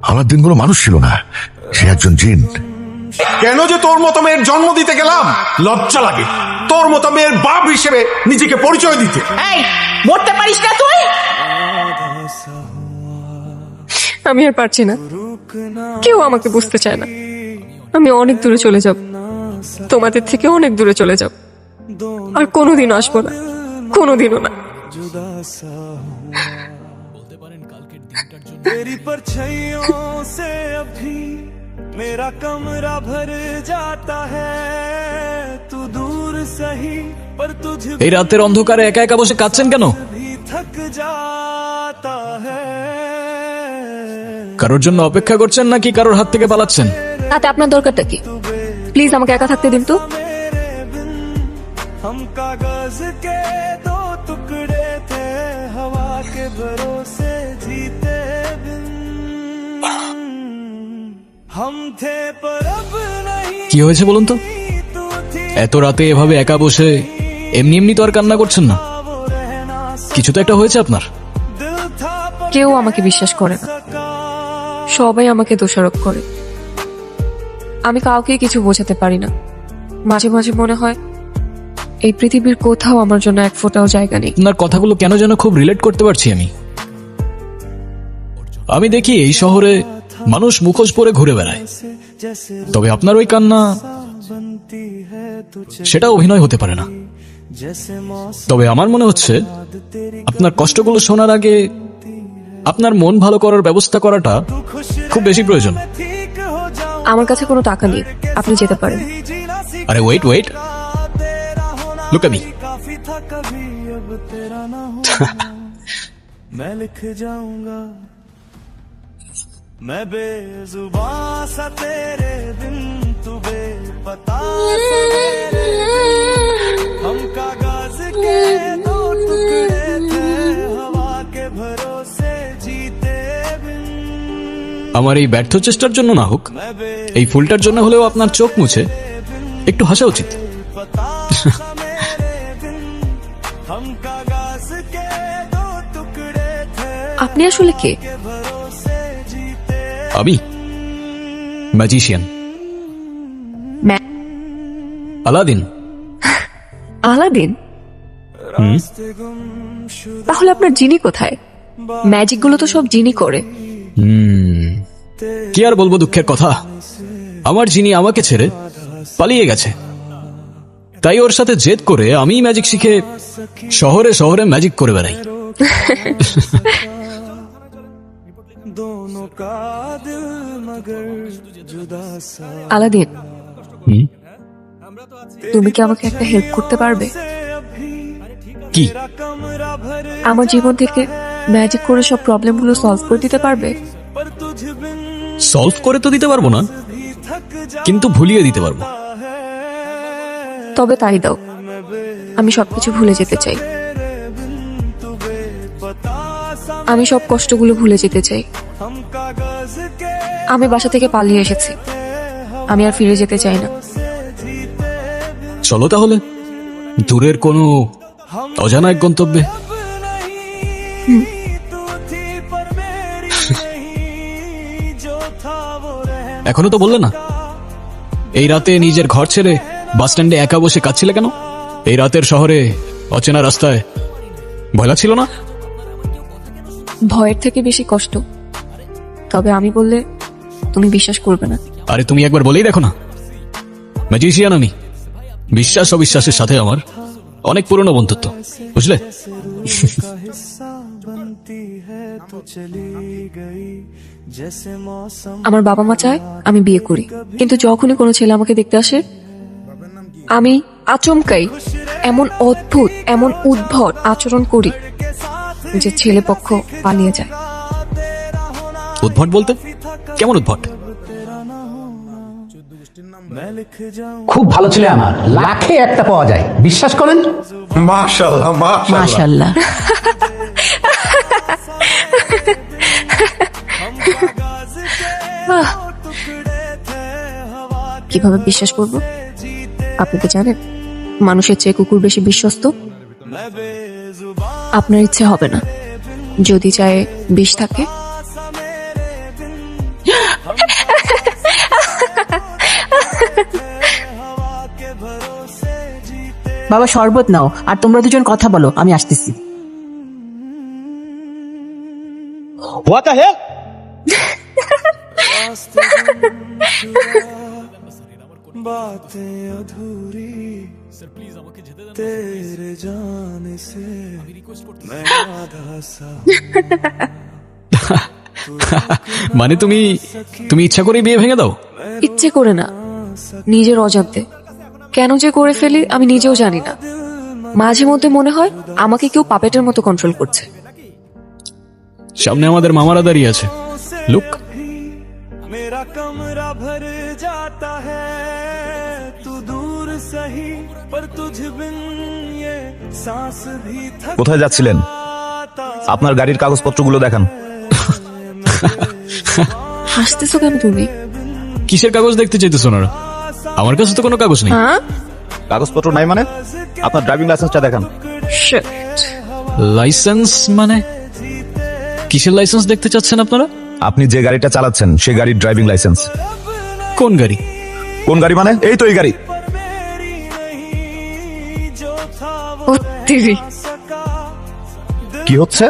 আমার দিনগুলো মানুষ ছিল না, সে একজন জিন। কেন যে তোর মতো মেয়ের জন্ম দিতে গেলাম, লজ্জা লাগে তোর মতো মেয়ের বাপ হিসেবে নিজেকে পরিচয় দিতে। এই মরতে পারিস না তুই? আমি আর পারছি না, কেউ আমাকে বুঝতে চায় না। আমি অনেক দূরে চলে যাব, তোমাদের থেকে অনেক দূরে চলে যাব, আর কোনোদিনও আসবো না, কোনোদিনও না। तेरी परछाइयों से अभी मेरा कमरा भर जाता है, तू दूर सही पर तुझ এই রাতের অন্ধকারে একা একা বসে কাঁদছেন কেন? भी थक जाता है। কারোর জন্য অপেক্ষা করছেন নাকি কারোর হাত থেকে পালাচ্ছেন? তাতে আপনার দরকারটা কি? প্লিজ আমাকে একা থাকতে দিন তো। मेरे बिन हम कागज के दो टुकड़े थे, हवा के भरोसे जीते बिन हम थे पर अब नहीं। কি হয়েছে বলুন তো? तू थी এত রাতে এভাবে একা বসে এমনি এমনি তো আর কান্না করছেন না, वो रहना কিছু তো একটা হয়েছে আপনার। दिल था पर কেউ আমাকে বিশ্বাস করে না, सका। সবাই আমাকে দোষারোপ করে। আমি কাউকে কিছু বোঝাতে পারি না। মাঝে মাঝে মনে হয় এই পৃথিবীর কোথাও আমার জন্য এক ফোঁটাও জায়গা নেই। আপনার কথাগুলো কেন যেন খুব রিলেট করতে পারছি আমি। আমি দেখি এই শহরে মানুষ মুখোশ পরে ঘুরে বেড়ায়, जैसे তবে আপনার ওই কান্না बनती है तू সেটা অভিনয় হতে পারে না। जैसे मौसम তবে আমার মনে হচ্ছে तेरी আপনার কষ্টগুলো শোনার আগে আপনার মন ভালো করার ব্যবস্থা করাটা खुश খুব বেশি প্রয়োজন। ठीक हो जाऊं আমার কাছে কোনো টাকা নেই, আপনি যেতে পারেন। जीना सीखा আরে ওয়েট ওয়েট, तेरा होना লুক এট মি। काफी था कभी अब तेरा ना हो मैं लिख जाऊंगा मैं बेजुबान सा तेरे बिन तू बेपता सा मेरे बिन हम कागज के दो टुकड़े थे, हवा के भरोसे जीते बिन আমার এই ব্যর্থ চেষ্টার জন্য না হোক, मैं এই ফুলটার জন্য হলেও আপনার চোখ মুছে একটু হাসা উচিত। बेपता सा मेरे बिन हम कागज के दो टुकड़े थे, আপনি আসলে কে? भरोसे जीते আমি ম্যাজিশিয়ান, ম্যা- আলাদিন। আলাদিন? रास्ते गुमशुदा তাহলে আপনার জিনি কোথায়? ম্যাজিক গুলো তো সব জিনি করে। কি আর বলবো দুঃখের কথা, আমার যিনি আমাকে ছেড়ে পালিয়ে গেছে, তাই ওর সাথে জেদ করে আমি ম্যাজিক শিখে শহরে শহরে ম্যাজিক করে বেড়াই। दोनों का दिल मगर जुदा सा আলাদিন, হুম? তুমি কি আমাকে একটা হেল্প করতে পারবে? अभी কি? कमरा भर আমার জীবন থেকে ম্যাজিক করে সব প্রবলেম গুলো সলভ করে দিতে পারবে? पर तुझ बिन সলভ করে তো দিতে পারবো না, भी थक কিন্তু ভুলিয়ে দিতে পারবো। जाता है তবে তাই দাও, আমি সবকিছু ভুলে যেতে চাই। तेरे बिन तू बेपता सा আমি সব কষ্টগুলো ভুলে যেতে চাই। हम कागज के আমি বাসা থেকে পালিয়ে এসেছি, আমি আর ফিরে যেতে চাই না। চলো তাহলে দূরের কোনো অজানা এক গন্তব্যে। अब नहीं तू थी पर मेरी नहीं, जो था वो रहना এখনো তো বললে না, এই রাতে নিজের ঘর ছেড়ে বাস স্ট্যান্ডে একা বসে কাঁদছিলে কেন? এই রাতের শহরে অচেনা রাস্তায় ভয় লাগছিল না? ভয়ের থেকে বেশি কষ্ট। তবে আমি বললে তুমি বিশ্বাস করবে না। আরে তুমি একবার বলেই দেখো না, ম্যাজিশিয়ান আমি। বিশ্বাস অবিশ্বাসের সাথে আমার অনেক পুরনো বন্ধুত্ব, বুঝলে? का हिस्सा बनती है तू चली गई, जैसे मौसम আমার বাবা মা চায় আমি বিয়ে করি, কিন্তু যখনই কোনো ছেলে আমাকে দেখতে আসে আমি আচমকাই এমন অদ্ভুত, এমন উদ্ভট আচরণ করি যে ছেলে পক্ষ পালিয়ে যায়। উদ্ভট বলতে কেমন উদ্ভট? मैं लिख जाऊं খুব ভালো ছেলে আমার, লাখে একটা পাওয়া যায়, বিশ্বাস করেন? মাশাআল্লাহ মাশাআল্লাহ। মাশাআল্লাহ। কিভাবে বিশ্বাস করব? আপনি তো জানেন মানুষের চেয়ে কুকুর বেশি বিশ্বস্ত। আপনার ইচ্ছে হবে না, যদি চায় বিষ থাকে বাবা শরবত নাও, আর তোমরা দুজন কথা বলো, আমি আসতেছি। What the hell? बातें अधूरी तेरे जाने से मैं आधा सा মানে তুমি ইচ্ছা করে বিয়ে ভেঙে দাও? ইচ্ছে করে না, নিজের অজান্তে। কেন যে করে ফেলি আমি নিজেও জানি না। মাঝে মধ্যে মনে হয় আমাকে কেউ পাপেটের মতো কন্ট্রোল করছে। সামনে আমাদের মামারা দাঁড়িয়ে আছে, লুক। मेरा कमरा भर जाता है तू दूर सही पर तुझ बिन ये सांस भी थक কোথায় যাচ্ছিলেন? আপনার গাড়ির কাগজপত্রগুলো দেখান। হাসতেছো কেন তুমি? কিসের কাগজ দেখতে চাইতেছো না? আমার কাছে তো কোনো কাগজ নেই। হ্যাঁ, কাগজপত্র নাই মানে? আপনার ড্রাইভিং লাইসেন্সটা দেখান। Shit. লাইসেন্স মানে? কিসের লাইসেন্স দেখতে চাচ্ছেন আপনারা? আপনি যে গাড়িটা চালাচ্ছেন সে গাড়ির ড্রাইভিং লাইসেন্স। কোন গাড়ি? কোন গাড়ি মানে? এই তো এই গাড়ি। ও তিরি, কি হচ্ছে?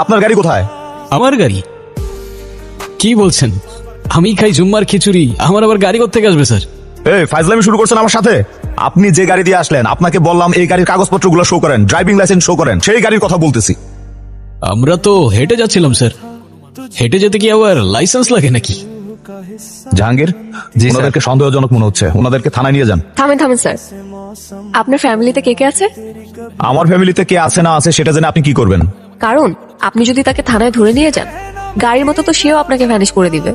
আপনার গাড়ি কোথায়? আমার গাড়ি? কি বলছেন? আমি খাই জুম্মার খিচুড়ি, আমার আবার গাড়ি কোত্থেকে আসবে স্যার? এই ফাইজলামি শুরু করছেন আমার সাথে? আপনি যে গাড়ি দিয়ে আসলেন আপনাকে বললাম এই গাড়ির কাগজপত্রগুলো শো করেন, ড্রাইভিং লাইসেন্স শো করেন, সেই গাড়ির কথা বলতেছি। আমরা তো হেঁটে যাচ্ছিলাম স্যার। হেঁটে যেতে কি আবার লাইসেন্স লাগে নাকি? জাহাঙ্গীর, ওনাদেরকে সন্দেহজনক মনে হচ্ছে, ওনাদেরকে থানায় নিয়ে যান। থামেন থামেন স্যার। আপনার ফ্যামিলিতে কে কে আছে? আমার ফ্যামিলিতে কে আছে না আছে সেটা জেনে আপনি কি করবেন? কারণ আপনি যদি তাকে থানায় ধরে নিয়ে যান, গাড়ির মতো তো সেও আপনাকে ভ্যানিশ করে দিবে।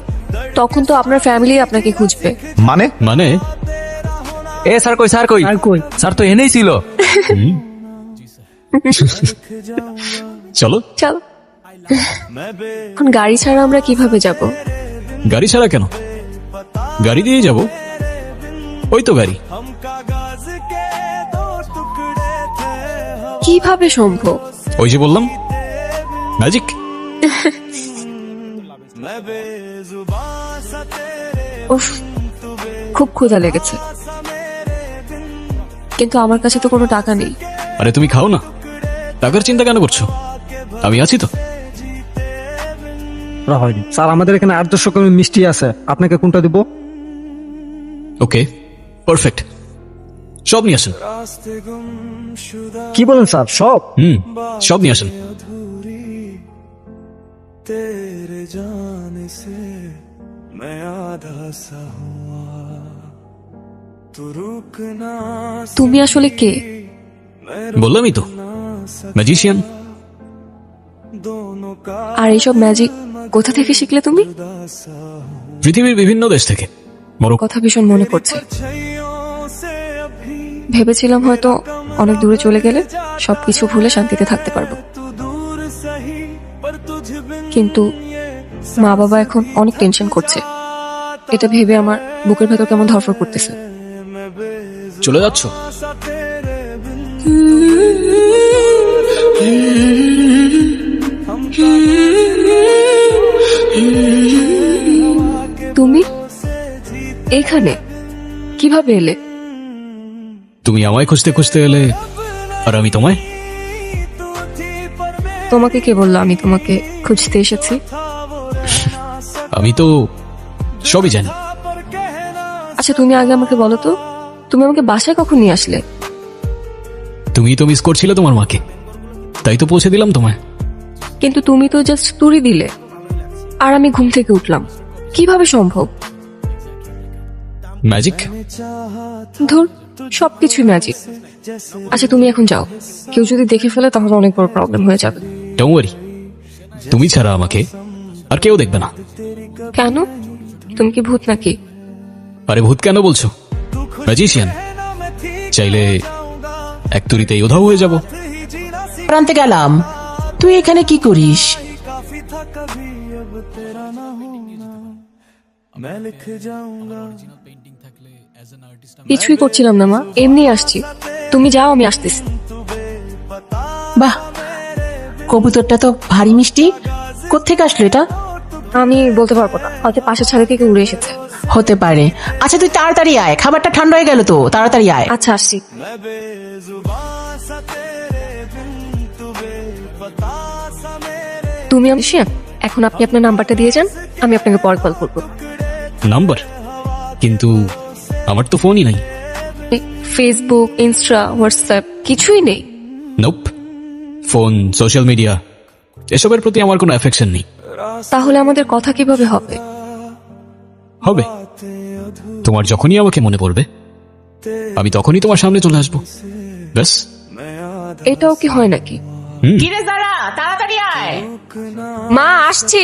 তখন তো আপনার ফ্যামিলি আপনাকে খুঁজবে। মানে? মানে এ স্যার কই, স্যার কই? স্যার তো এনেই ছিল। চলো। চলো। এখন গাড়ি ছাড়া আমরা কিভাবে যাব? গাড়ি ছাড়া কেন? গাড়ি দিয়েই যাব। ওই তো গাড়ি। কিভাবে সম্ভব? ওই যে বললাম, ম্যাজিক। উফ, খুব ক্ষুধা লেগেছে, কিন্তু আমার কাছে তো কোনো টাকা নেই। আরে তুমি খাও না, টাকার চিন্তা কেন করছো? আমি আছি তো। হয়নি স্যার, আমাদের এখানে 800 রকমের মিষ্টি আছে, আপনাকে কোনটা দিব? ওকে, পারফেক্ট। সব নিয়ে আসেন। কি বলেন স্যার? সব? সব নিয়ে আসেন। तेरे जाने से मैं आधा सा हुआ तू रुक ना তুমি আসলে কে? বললামই তো, ম্যাজিশিয়ান। दोनों का আর এইসব ম্যাজিক কোথা থেকে শিখলে তুমি? পৃথিবীর বিভিন্ন দেশ থেকে। বড় কথা ভীষণ মনে পড়ছে। छैयों से अभी ভেবেছিলাম হয়তো অনেক দূরে চলে গেলে সবকিছু ভুলে শান্তিতে থাকতে পারবো, तू दूर सही पर तुझ बिन কিন্তু মা বাবা এখন অনেক টেনশন করছে। এটা ভেবে আমার বুকের ভেতর কেমন ধরফর করতেছে। চলে যাচ্ছ? सा तेरे बिन তুমি এখানে কিভাবে এলে? তুমি আমায় খুঁজতে খুঁজতে এলে, আর আমি তোমায়। তোমাকে কে বললো আমি তোমাকে খুঁজতে এসেছি? আমি তো সবই জানি। আচ্ছা তুমি আগে আমাকে বলো তো, তুমি আমাকে বাসায় কখন নিয়ে আসলে? তুমি তো মিস করছিলে তোমার মাকে, তাই তো পৌঁছে দিলাম তোমায়। কিন্তু তুমি তো জাস্ট তুড়ি দিলে, আর আমি ঘুম থেকে উঠলাম। কিভাবে সম্ভব? ম্যাজিক। ধর, সবকিছুই ম্যাজিক। আচ্ছা তুমি এখন যাও, কেউ যদি দেখে ফেলে তাহলে অনেক বড় প্রবলেম হয়ে যাবে। ডোন্ট ওয়ারি, তুমি ছাড়া আমাকে আর কেউ দেখবে না। কেন? তুমি কি ভূত নাকি? আরে ভূত কেন বলছো? ম্যাজিশিয়ান। চাইলে এক তুড়িতেই উধাও হয়ে যাব। প্রান্তে গেলাম, তুই এখানে কি করিস? काफी था कभी अब तेरा ना होना मैं लिख जाऊंगा কিছুই করছিলাম না মা, এমনি আসছি। তুমি যাও, আমি আসতেছি। বাহ, কবুতরটা তো ভারী মিষ্টি। কোত্থেকে আসলো এটা? আমি বলতে পারবো না, হয়তো পাশের ছাদে থেকে উড়ে এসেছে। হতে পারে। আচ্ছা তুই তাড়াতাড়ি আয়, খাবারটা ঠান্ডা হয়ে গেল তো, তাড়াতাড়ি আয়। আচ্ছা আসছি। मैं बेजुबां सा तेरे बिन तू बेपता सा मेरे তুমি আমি শিয়া, এখন আপনি আপনার নাম্বারটা দিয়ে যান, আমি আপনাকে পরে কল করবো। নাম্বার? কিন্তু আমার তো ফোনই নাই। ফেসবুক, ইনস্টা, হোয়াটসঅ্যাপ কিছুই নেই? নোপ। ফোন, সোশ্যাল মিডিয়া এসবের প্রতি আমার কোনো অ্যাফেকশন নেই। তাহলে আমাদের কথা কিভাবে হবে? হবে, তোমার যখনই আমাকে মনে পড়বে আমি তখনই তোমার সামনে চলে আসবো, ব্যাস। এটাও কি হয় নাকি? কিরে যারা, তাড়াতাড়ি আয়। মা আসছি।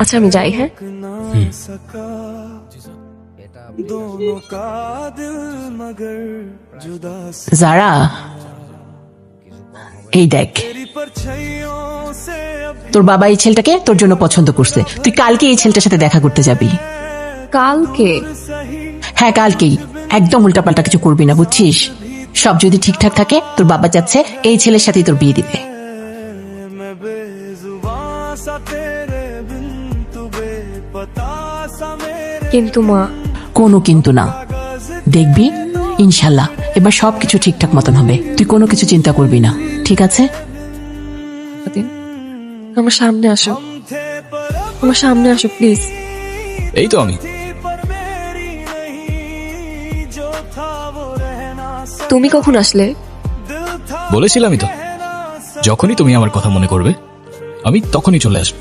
আচ্ছা আমি যাই, হ্যাঁ। सका दोनों का दिल मगर जुदा যারা, এই দেখ तेरी परछाइयों से अब তোর বাবা এই ছেলেটাকে তোর জন্য পছন্দ করছে। তুই কালকে এই ছেলেটার সাথে দেখা করতে যাবি। কালকে? হ্যাঁ কালকেই। একদম উল্টাপাল্টা কিছু করবি না, বুঝছিস? সব যদি ঠিকঠাক থাকে তোর বাবা চাচ্ছে এই ছেলের সাথেই তোর বিয়ে দিতে। मैं बेजुबां सा तेरे बिन तू बेपता सा मेरे কিন্তু মা, কোনো কিন্তু না, দেখবি ইনশাল্লাহ এবার সবকিছু ঠিকঠাক মতন হবে। তুই কোনো কিছু চিন্তা করবি না, ঠিক আছে? আমার সামনে আসো, আমার সামনে আসো প্লিজ। এই তো আমি। पर मेरी नहीं जो था वो रहना তুমি কখন আসলে? दिल था বলেছিলামই তো, যখনই তুমি আমার কথা মনে করবে আমি তখনই চলে আসবো।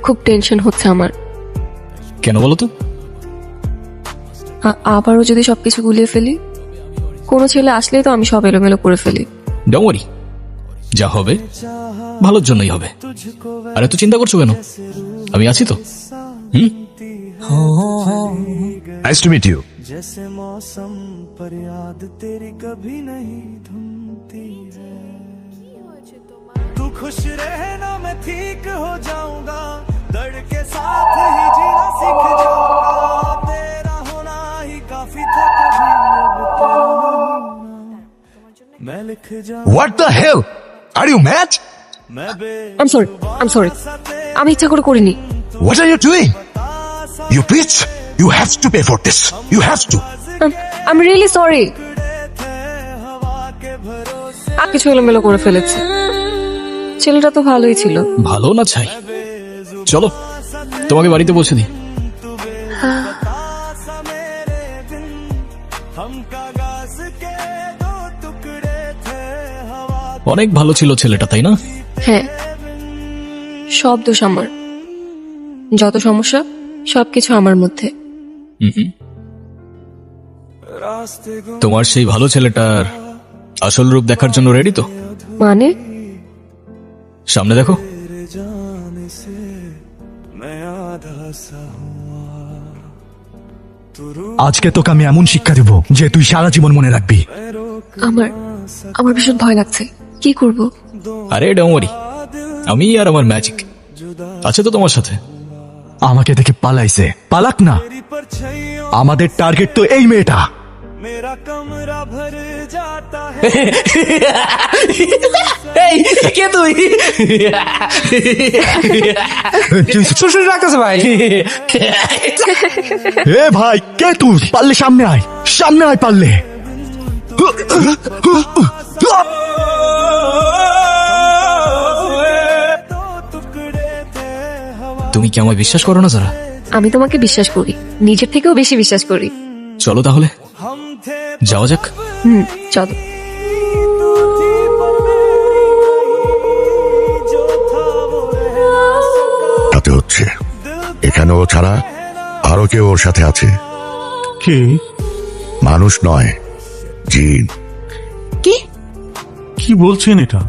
খুব টেনশন হচ্ছে আমার। কেন বলো তো? আবারও যদি সবকিছু গুলিয়ে ফেলি, কোনো ছেলে আসলেই তো আমি সব এলোমেলো করে ফেলি। ডোন্ট ওয়ারি, যা হবে ভালোর জন্যই হবে। আর এত চিন্তা করছো কেন? আমি আছি তো। Nice to meet you. जैसे मौसम पर याद तेरी कभी नहीं धुनती है तू खुश रहना मैं ठीक हो जाऊंगा दर्द के साथ ही जीना सीख जाऊंगा तेरा होना ही काफी था कभी अब तेरा ना होना मैं लिख जाऊं what the hell, are you mad? मैं আম সরি, আমি ইচ্ছা করে করিনি। What are you doing? You bitch, you have to pay for this, you have to. I am really sorry. আর কিছু এলোমেলো করে ফেলেছে। ছেলেটা তো ভালোই ছিল। ভালো না ছাই? চলো তোমাকে বাড়িতে পৌঁছে দিই। हम कागज के दो टुकड़े थे हवा অনেক ভালো ছিল ছেলেটা, তাই না? হ্যাঁ, সব দোষ আমার। যত সমস্যা সবকিছু আমার মধ্যে। रास्ते गुम তোমার সেই ভালো ছেলেটার আসল রূপ দেখার জন্য রেডি তো? মানে? সামনে দেখো। तेरे जाने से मैं आधा सा हुआ तू रूठ আজকে তোকে আমি এমন শিক্ষা দেব যে তুই সারা জীবন মনে রাখবি। আমার ভীষণ ভয় লাগছে। কি করব? আরে ডোন্ট ওয়ারি, আমি আর আমার ম্যাজিক আছে তো তোমার সাথে। আমাকে দেখে পালাইছে, পালাক না। परछाइयों আমাদের টার্গেট তো এই মেয়েটা। मेरा कमरा भर जाता है এই কে তুই? শ্বশুর রাখতেছে ভাই। এ ভাই, কে তুই? পারলে সামনে আয়, সামনে আয় পারলে। दो टुकड़े थे हवा তুমি কি আমায় বিশ্বাস করো না যারা? আমি তোমাকে বিশ্বাস করি, নিজের থেকেও বেশি বিশ্বাস করি। চলো তাহলে हम थे যাওয়া যাক। চলো। तू थी पर मेरी नहीं जो था वो रहना सका তাতে হচ্ছে এখানে ও ছাড়া আরো কেউ ওর সাথে আছে। কে? মানুষ নয়, জিন। কি কি বলছেন এটা?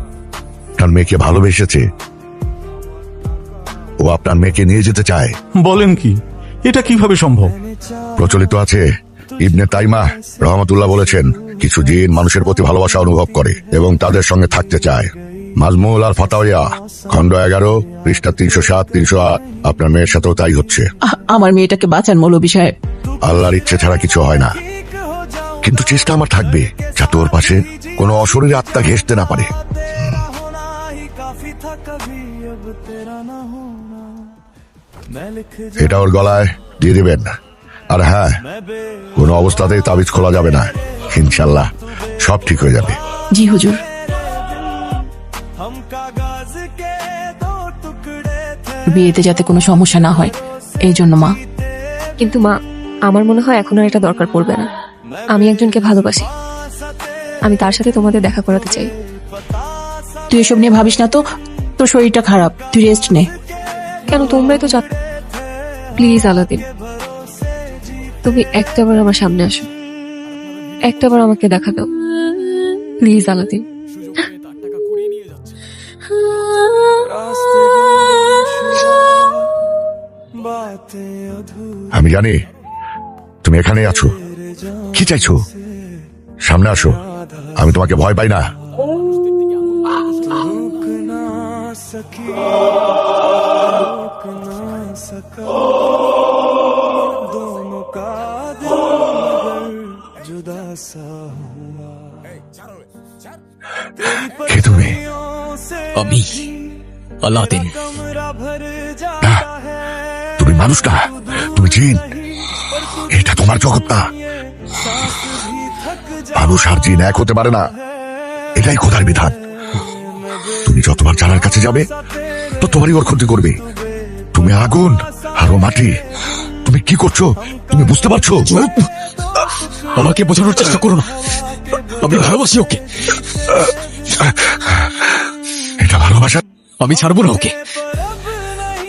তার মেয়েকে ভালোবেসেছে, ও আপনার মেয়েকে নিয়ে যেতে চায়। বলেন কি? এটা কিভাবে সম্ভব? প্রচলিত আছে, ইবনে তাইমা রহমতুল্লাহ বলেছেন কিছু জিন মানুষের প্রতি ভালোবাসা অনুভব করে এবং তাদের সঙ্গে থাকতে চায়। মাজমুল আর ফাতাওয়া খণ্ড 11 পৃষ্ঠা 307 308। আপনার মেয়ের সাথেও তাই হচ্ছে। আমার মেয়েটাকে বাঁচান মৌলভী সাহেব। আল্লাহর ইচ্ছে ছাড়া কিছু হয় না, কিন্তু চেষ্টা আমার থাকবে যাতে ওর পাশে কোনো অশরীরী আত্মা ঘেঁষতে না পারে। तेरा होना ही काफी था कभी अब तेरा ना होना এটা ওর গলায় দিয়ে দিবেন। আর হ্যাঁ, কোনো অবস্থাতেই তাবিজ খোলা যাবে না। ইনশাল্লাহ সব ঠিক হয়ে যাবে। জি হুজুর। हम कागज के दो टुकड़े थे বিয়েতে যাতে কোনো সমস্যা না হয় এই জন্য মা। কিন্তু মা, আমার মনে হয় এখন আর এটা দরকার পড়বে না। আমি একজনকে ভালোবাসি, আমি তার সাথে তোমাদের দেখা করাতে চাই। তুই এসব নিয়ে ভাবিস না তো, তোর শরীরটা খারাপ, তুই রেস্ট নে। কেন, তোমরাই তো প্লিজ আলাদিন, তুমি একটাবার আমার সামনে আসো, একটাবার আমাকে দেখা দাও প্লিজ আলাদিন। बातें अधूरी আমি জানি তুমি এখানেই আছো। কি চাইছো? সামনে আসো, আমি তোমাকে ভয় পাই না। रुक ना सकी रुक ना सका दोनों का दिल मगर जुदा सा हुआ तेरी কে তুমি? पसलियों से আমি আলাদিন। कमरा भर না, जाता है তুমি মানুষ না, তুমি জিন। এটা তোমার জগৎ না। सांस भी थक মানুষ আর জিন এক হতে পারে না, এটাই খোদার বিধান। তুমি যতবার জানার কাছে যাবে ততবারই ওর ক্ষতি করবে। তুমি আগুন আর ও মাটি। তুমি কি করছো তুমি বুঝতে পারছো? আমাকে বোঝানোর চেষ্টা করো না, আমি ভালোবাসি ওকে। এটা ভালোবাসা? আমি ছাড়বো না ওকে।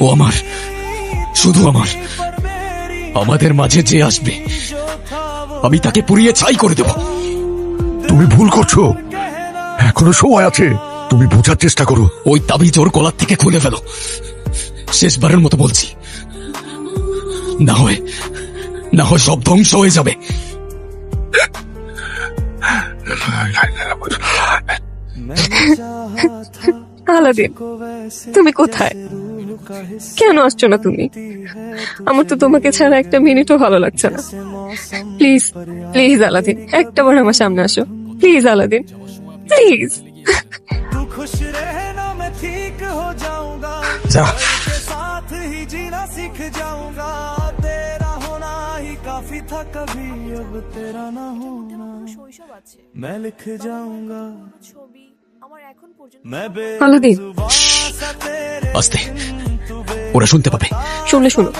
ও আমার, শুধু আমার। আমাদের মাঝে যে আসবে আমি তাকে পুড়িয়ে ছাই করে দেব। তুমি ভুল করছো, এখনো সময় আছে। তুমি বোঝার চেষ্টা করো। ওই তাবিজ ওর গলার থেকে খুলে ফেলো, শেষবারের মতো বলছি। না হয় সব ধ্বংস হয়ে যাবে। আলাদিন, তুমি কোথায়? কেন আসছো না তুমি? আমার তো তোমাকে ছাড়া একটা মিনিটও ভালো লাগছে না। প্লিজ প্লিজ আলাদিন, একটাবার আমার সামনে আসো প্লিজ আলাদিন, প্লিজ। तू खुश रहना मैं ठीक हो जाऊंगा যা, तेरे साथ ही जीना सीख जाऊंगा तेरा होना ही काफी था कभी अब तेरा ना होना मैं लिख जाऊंगा मैं আলাদিন, बेजुबां तेरे আস্তে, ওরা শুনতে পাবে। শুনলে শুনো,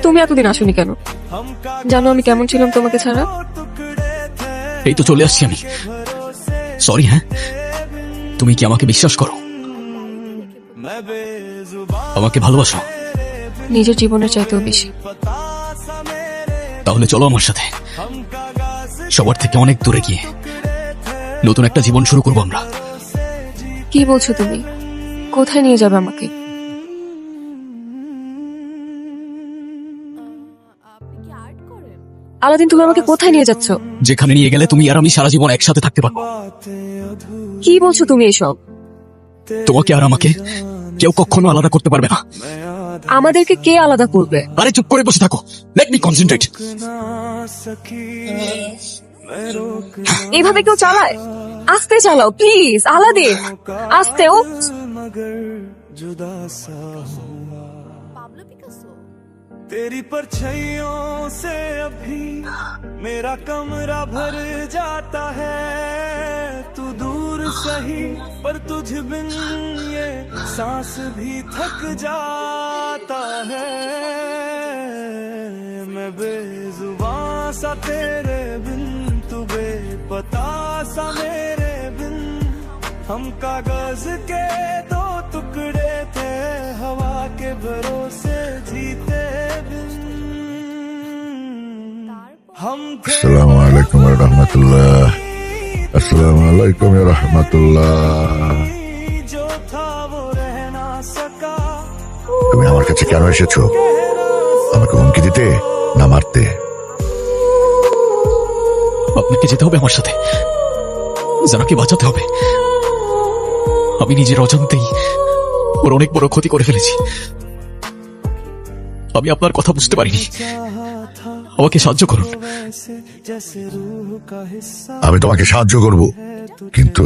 তুমি এতদিন আসোনি কেন? हम का জানো আমি কেমন ছিলাম তোমাকে ছাড়া? टुकड़े थे এই তো চলে আসছি আমি। সরি। হ্যাঁ, তুমি কি আমাকে বিশ্বাস করো? मैं बेजुबां আমাকে ভালোবাসো? নিজের জীবনের চাইতেও বেশি। सा मेरे তাহলে চলো আমার সাথে, हम कागज সবার থেকে অনেক দূরে গিয়ে নতুন একটা জীবন শুরু করবো আমরা। কি বলছো তুমি? কোথায় নিয়ে যাবে আমাকে? আলাদিন, তুমি আমাকে কোথায় নিয়ে যাচ্ছ? যেখানে নিয়ে গেলে তুমি আর আমি সারা জীবন একসাথে থাকতে পারবো। बातें अधूरी কি বলছো তুমি এসব? তোমাকে আর আমাকে কেউ কখনো আলাদা করতে পারবে না। আমাদেরকে কে আলাদা করবে? আরে চুপ করে বসে থাকো, লেট মি কনসেন্ট্রেট। ना सकी मैं रोक এইভাবে কেউ চালায়? আস্তে চালাও প্লিজ আলাদিন, আস্তে। ও मगर जुदा सा हुआ तेरी परछाइयों से अभी मेरा कमरा भर जाता है तू दूर सही पर तुझ बिन ये सांस भी थक जाता है मैं बेजुबां सा तेरे बिन तू बेपता सा मेरे बिन हम कागज के दो टुकड़े थे हवा के भरोसे जीते बिन हम थे আসসালামু আলাইকুম ওয়া রাহমাতুল্লাহ। আসসালামু আলাইকুম ওয়া রাহমাতুল্লাহ। जो था वो रह ना सका তুমি আমার কাছে কেন এসেছো? আমাকে হুমকি দিতে না মারতে? আপনাকে যেতে হবে আমার সাথে, যারাকে বাঁচাতে হবে। আমি নিজের অজান্তেই ওর অনেক বড় ক্ষতি করে ফেলেছি। আমি আপনার কথা বুঝতে পারিনি, আমাকে সাহায্য করুন। वैसे जैसे रूह का हिस्सा আমি তোমাকে সাহায্য করব, কিন্তু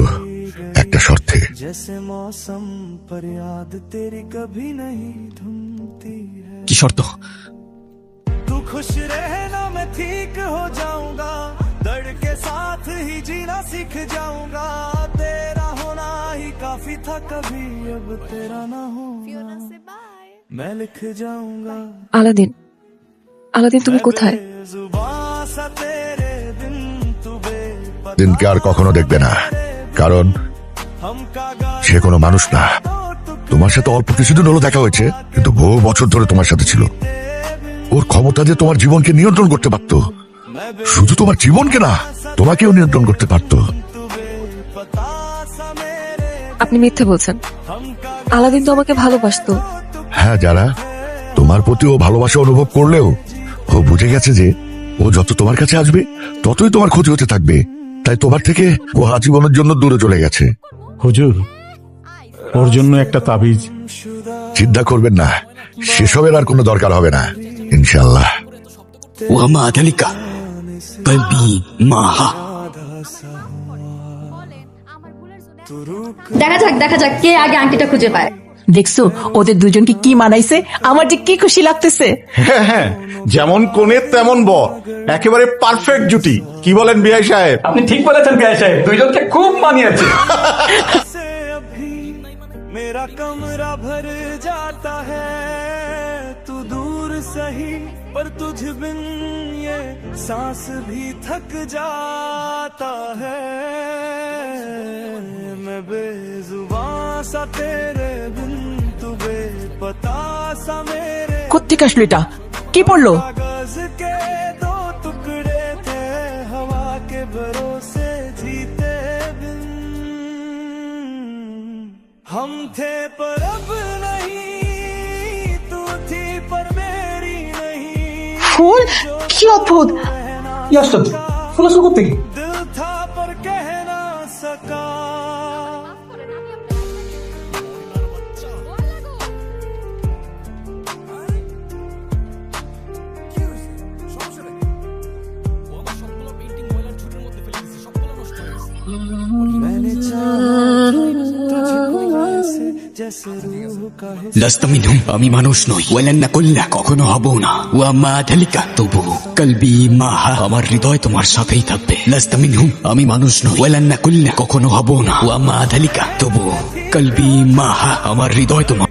একটা শর্তে। जैसे मौसम पर याद तेरी कभी नहीं धुनती है কি শর্ত? तू खुश रहना मैं ठीक हो जाऊंगा दर्द के साथ ही जीना सीख जाऊंगा तेरा होना ही काफी था कभी अब तेरा ना होना मैं लिख जाऊंगा আলাদিন, আলাদিন তুমি কোথায়? जुबां सा तेरे दिन तू बेपता দিনকে আর কখনো দেখবে না, কারণ हम कागा সে কোনো মানুষ না। তোমার সাথে অল্প কিছুদিন হলো দেখা হয়েছে, কিন্তু বহু বছর ধরে তোমার সাথে ছিল। ওর ক্ষমতা যে তোমার জীবনকে নিয়ন্ত্রণ করতে পারত, শুধু তোমার জীবনকে না, তোমাকেও নিয়ন্ত্রণ করতে পারত। पता सा मेरे আপনি মিথ্যে বলছেন। আলাদিন তো আমাকে ভালোবাসতো। হ্যাঁ, যারা তোমার প্রতি ও ভালোবাসা অনুভব করলেও ও বুঝে গেছে যে ও যত তোমার কাছে আসবে ততই তোমার ক্ষতি হতে থাকবে, তাই তোমার থেকে ও আজীবনের জন্য দূরে চলে গেছে। হুজুর, ওর জন্য একটা তাবিজ। চিন্তা করবেন না, সেসবের আর কোনো দরকার হবে না ইনশাল্লাহ। ওয়ামা আদালিকা কলবি মাহা। দেখা যাক কে আগে আংটিটা খুঁজে পায়। দেখছো ওদের দুজনকে কি মানাইছে, আমার যে কি খুশি লাগতেছে। হ্যাঁ হ্যাঁ, যেমন কোণে তেমন বর, একেবারে পারফেক্ট জুটি। কি বলেন বিআই সাহেব? আপনি ঠিক বলেছেন বিআই সাহেব, দুইজনকে খুব মানিয়েছে। से अभी मेरा कमरा भर जाता है तू दूर सही पर तुझ बिन ये सांस भी थक जाता है मैं बेजुबां सा तेरे बिन तू बेपता सा मेरे কোত্থেকে আসলো এটা? কি পড়লো? कागज के दो टुकड़े थे हवा के भरोसे जीते बिन हम थे पर अब नहीं तू थी पर मेरी नहीं ফুল? কি অদ্ভুত! ফুল আসলো কোত্থেকে? दिल था पर कह ना सका मैंने चाहा तुझको ऐसे जैसे रूह का हिस्सा লাস্তা মিনহুম, আমি মানুষ নই। ওয়ালান নাকুল্লা, কখনো হব না। ওয়ামা আদালিকা তবু কলবি মাহা, আমার হৃদয় তোমার সাথেই থাকবে। লাস্তা মিনহুম, আমি মানুষ নই। ওয়ালান নাকুল্লা, কখনো হব না। ওয়ামা আদালিকা তবু কলবি মাহা, আমার হৃদয় তোমার